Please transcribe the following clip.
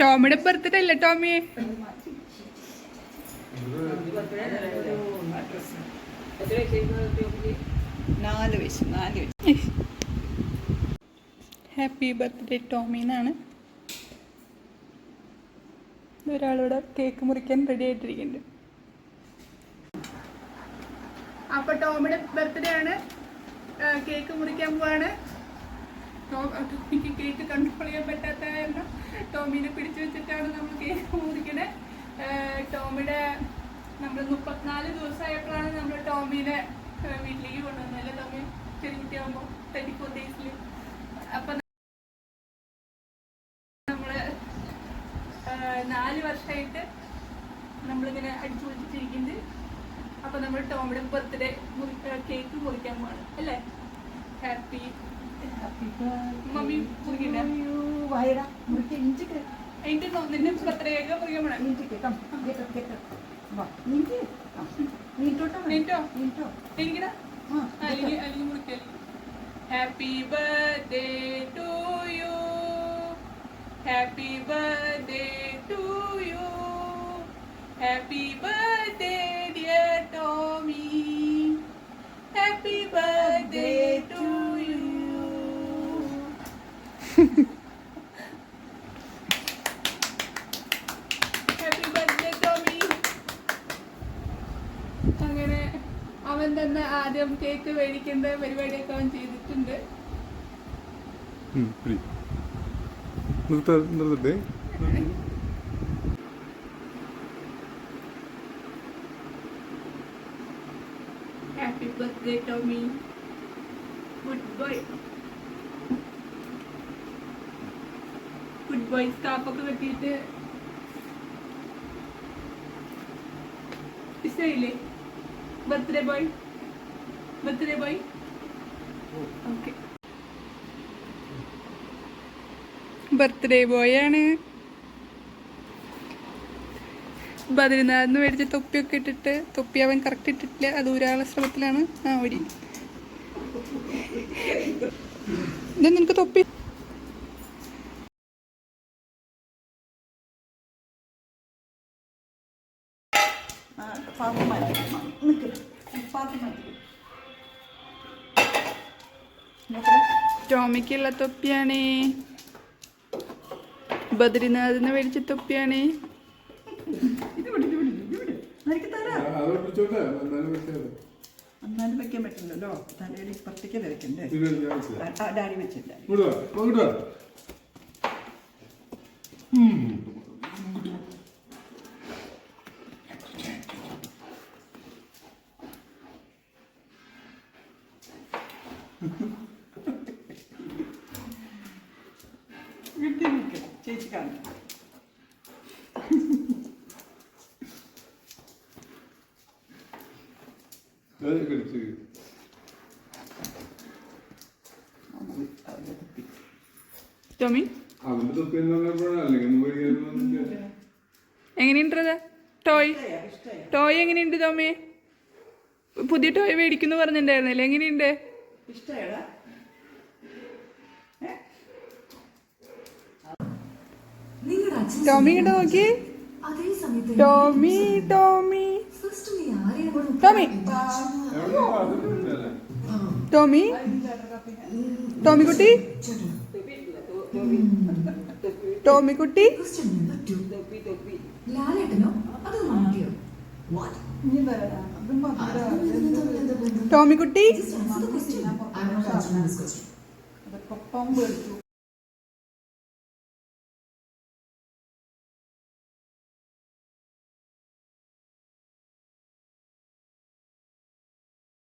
ടോമിയുടെ birthday അല്ലേ Tomy? Happy birthday Tomy എന്നാണ്. ഒരാളിവിടെ cake മുറിക്കാൻ റെഡി ആയിട്ടിരിക്കുന്നുണ്ട്. അപ്പൊ ടോമിയുടെ ബർത്ത്ഡേ ആണ്. കേക്ക് മുറിക്കാൻ പോവാണ്. ടോമിക്ക് കേക്ക് കൺട്രോൾ ചെയ്യാൻ പറ്റാത്ത കാരണം ടോമിനെ പിടിച്ചു വെച്ചിട്ടാണ് നമ്മൾ കേക്ക് മുറിക്കണേ. ടോമിയുടെ നമ്മൾ 34 ദിവസമായപ്പോഴാണ് നമ്മൾ ടോമിനെ വീട്ടിലേക്ക് കൊണ്ടുവന്നത് അല്ലേ ടോമി? ചെറിയ കുട്ടിയാകുമ്പോൾ 34 ഡേയ്സിൽ. അപ്പൊ നമ്മള് 4 വർഷമായിട്ട് നമ്മളിങ്ങനെ അടിച്ചു പൊളിച്ചിട്ടിരിക്കുന്നത്. അപ്പൊ നമ്മൾ ടോമിയുടെ ബർത്ത്ഡേ കേക്ക് മുറിക്കാൻ പോവാണ് അല്ലേ? ഹാപ്പി മമ്മി മുറിക്കണ്ടേ? നിന്റെ ബർത്ത്ഡേ കേക്ക് മുറിക്കാൻ പോണേ. എനിക്കടാ അല്ലെങ്കിൽ മുറിക്കല്ലേ. Happy birthday to you, happy birthday to you, happy birthday dear Tommy, happy birthday to you. Happy birthday Tommy. അങ്ങനെ അവൻ തന്നെ ആദ്യം കേക്ക് മേടിക്കേണ്ട പരിപാടിയൊക്കെ അവൻ ചെയ്തിട്ടുണ്ട്. Happy birthday Tommy, good boy, good boy. സ്കാപ്പൊക്കെ വെട്ടിയിട്ട് ഇഷ്ടമായില്ലേ? Birthday boy, birthday boy. Okay, birthday boy ആണ്. ബദ്രിനാഥിന്ന് മേടിച്ച തൊപ്പിയൊക്കെ ഇട്ടിട്ട്, തൊപ്പി അവൻ കറക്റ്റ് ഇട്ടിട്ടില്ല, അത് ഊരാനുള്ള ശ്രമത്തിലാണ്. ഒരു ഇത് നിനക്ക് തൊപ്പി ടോമിക്കുള്ള തൊപ്പിയാണ്. ബദ്രിനാഥിന്ന് മേടിച്ച തൊപ്പിയാണ്. എന്നാലും വെക്കാൻ പറ്റില്ലല്ലോ, തലയിൽ ഇപ്പുറത്തേക്കല്ലേ വെക്കണ്ടേ? ഡാഡി വെച്ചില്ല. ചേച്ചി കാണും. ടോമി എങ്ങനെയുണ്ടത്? ടോയ് ടോയ് എങ്ങനെയുണ്ട് ടോമി? പുതിയ ടോയ് മേടിക്കുന്നു പറഞ്ഞിട്ടുണ്ടായിരുന്നല്ലേ? എങ്ങനെയുണ്ട്? ടോമി ഇങ്ങോട്ട് നോക്കി. ടോമി ടോമി ടോമി ടോമി ടോമിക്കുട്ടി ടോമിക്കുട്ടി ടോമിക്കുട്ടി